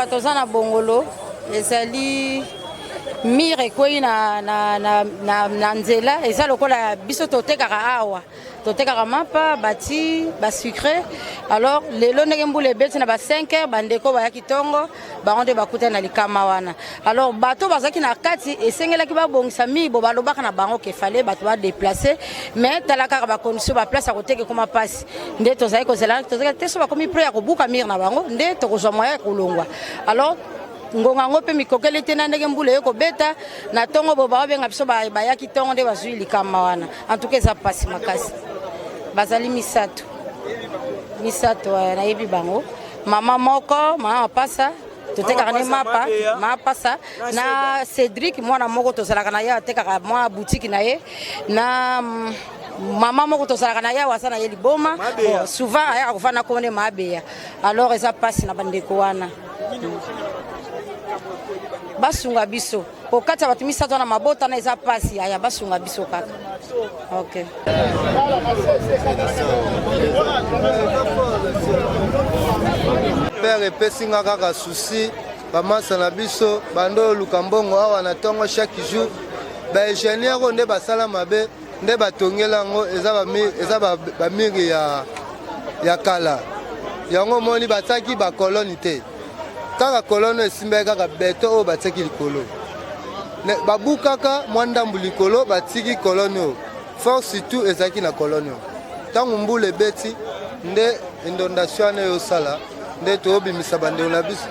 awa toza na bongolo ezali mire ekwei na nzela eza lokola biso totekaka awa totekaka mapa bati basucre. Alors lelo ndenge mbula ebeti na ba 5h bandeko bayaki ntongo bango nde bakuta na likama wana. Alors bato bazaki na kati esengelaki babongisa mibo balobaka na bango ke fale bato badeplace mais talaka ba condition ba place ya koteka koma pasi nde tozali kozela tozali te so bakomi prêt ya kobuka mire na bango nde tokozwa moya kolongwa. Alors ngonga ngope mikokele te na ndenge mbula ekobeta na tongo bo babenga biso bayaki tongo nde bazwi likama wana. En tout cas eza pasi makasi bazali misato na yebi bango mama moko mama pasa totekaka ne mapa pasa na Cédric mwana moko tozalaka na ye atekaka mwa boutique na ye na mama moko tozalaka na ye wasa na ye liboma souvent ayaka kofana kone mabeya. Alors eza pasi na bandeko wana basunga biso kokata bato misato na mabota na eza pasi aya basunga biso kaka. OK père epesinga kaka souci bamasa na biso bando lukambongo awa na tongo chaque jour baingénieur nde basala mabe nde batongela yango eza bamiri ya kala yango moni bataki bakoloni te kaka kolone esimbai kaka beto oyo batiaki likolo babukaka mwa ndambu likolo batiki kolone oyo force surtout ezalaki na kolone oyo ntango mbula ebeti nde inondation wana eyosala nde toobimisa bandeko na biso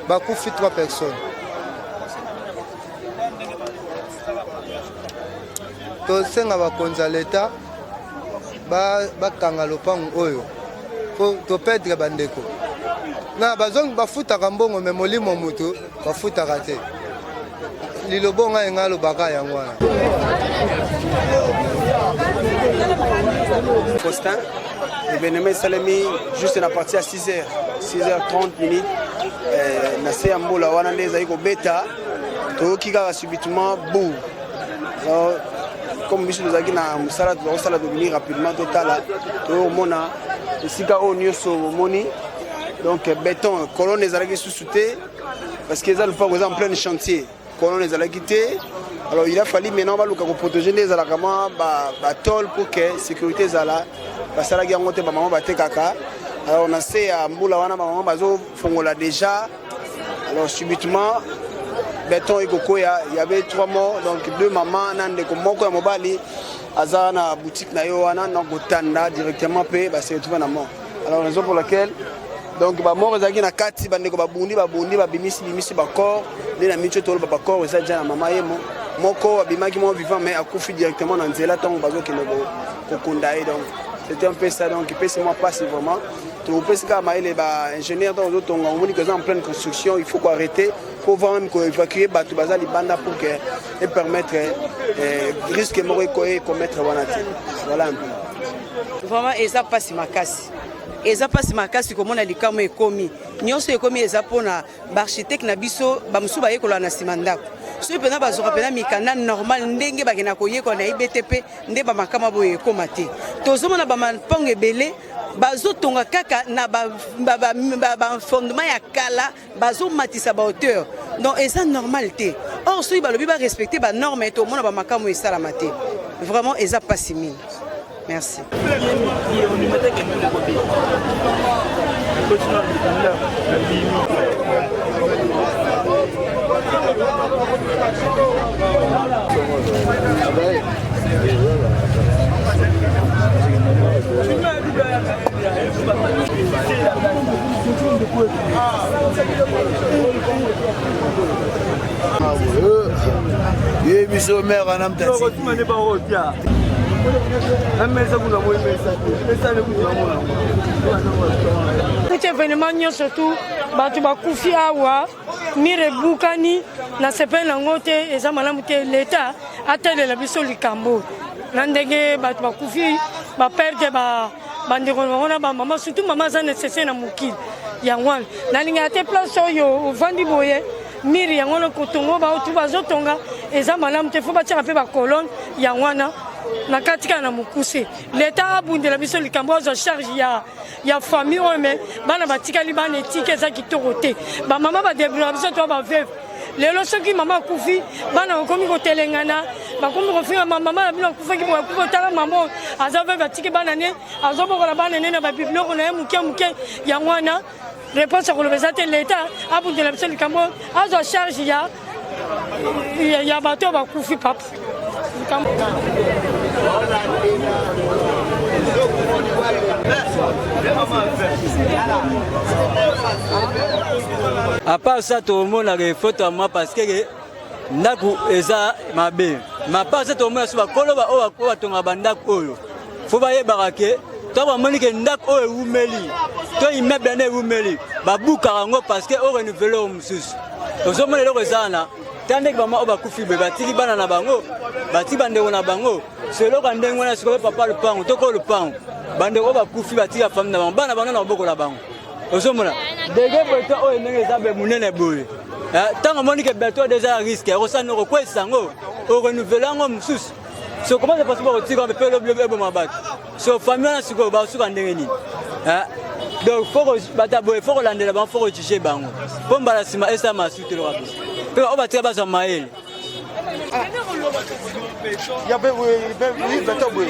bakufi 3 personnes. Tosenga bakonzi ya leta bakanga lopango oyo po topedre bandeko na bazongi bafutaka mbongo me molimo moto bafutaka te lilobonga enga lobaka yango wana. Faustin, l'événement Salemi juste na partie à 6h30 minutes. Nase ambola wana ndeza iko beta to kika subitement bou. Comme biso nous na musala to sala de venir rapidement total to mona sika o nyoso moni. Donc béton colonne ezalaki sous-souté parce que ça le pas en plein chantier. Colonne ezalaki té. Alors il a fallu maintenant baluka ko protéger les alakama ba tol pour que sécurité zala basala yango te ba maman batekaka. Alors on a essayé à mbula wana ba maman bazo fongola déjà. Alors subitement béton et kokoya il y avait 3 morts donc 2 mamans nande ko moko ya mobali azana boutique na yo wana na kotanda directement pe ba se retrouver na mort. Alors raison pour laquelle donc ba mort ezaki na kati bandeko babundi bimisi ba corps les na micho tolo ba corps eza déjà na mama yemo moko abimaki mo vivant mais akufi directement dans nzela tango bazo kelebo kokunda donc c'était un peu ça donc c'est moi pas vraiment tout parce que maïle ba ingénieur dans autres on dit que en pleine construction il faut qu'on arrêter pour voir même qu'on évacuer batu bazali banda pour que et permettre risque moko ko commettre voilà un peu vraiment et ça passe makasi. Eza pasi makasi komona likamo ekomi nyonso ekomi eza pona architecte na biso bamusu bayekola na simandako so pena bazoka pena mikanda normal ndenge bakena koyeko na IBTP nde ba makama boye ekoma te tozomona ba mpango ebele bazotonga kaka na ba fondement ya kala bazomatisa ba hauteur donc eza normal te or so balobi ba respecter ba norme to mona ba makamo esala mate vraiment eza pasi mingi. Merci. Cet événement surtout batu bakufi awa mire bukani na sepele ngote eza malamu te l'État atelela biso likambo na ndenge batu bakufi ba perdre ba bandeko wana ba mama surtout mama za nécessaire na mukili yangwana na linga te place oyo vandi boye mire yangono kotongo ba otu bazotonga eza malamu te fo batia pe ba colonne yangwana na katika na mukuse leta abundela biso likambo za charge ya famille oyo me bana batikali bana etike eza kitoko te bamama badeblola biso to baveve lelo soki mama akufi bana bakomi kotelengana bakomi kofinga mama na bino akufaki boyakufi otala mama aza veve atiki bana ne azobokola bana ne na babiblioko na ye muke yango wana réponse akoloba eza te leta abundela biso likambo azwa charge ya bato bakufi papa à part ça tout le monde a des photos à moi parce que ndaku eza mabe ma part ça tout le monde a koloba o tonga bandak oyo faut ba yebarake to ba moni ke ndak oyo umeli to immeuble ne umeli babuka rango parce que o renouveler au mususu ozomona loko ezana tande ba ma oba kufi be batiki bana na bango bati bande na bango selo ka ndengo na siko papa le pango to ko le pango bande oba kufi batiki ya famille na bango bana bana na boko la bango ozomona dege beto oyo ndenge za be munene boye tant moni ke beto déjà risque o sa no ko esango o renouveler ngo mususu so comment c'est possible que tu vas faire le bleu mabat so famille na siko ba suka ndenge ni donc faut que faut landela ba faut juger bango pomba la sima esa masute le rapi pe o ba tia ba za mael ya be beto boy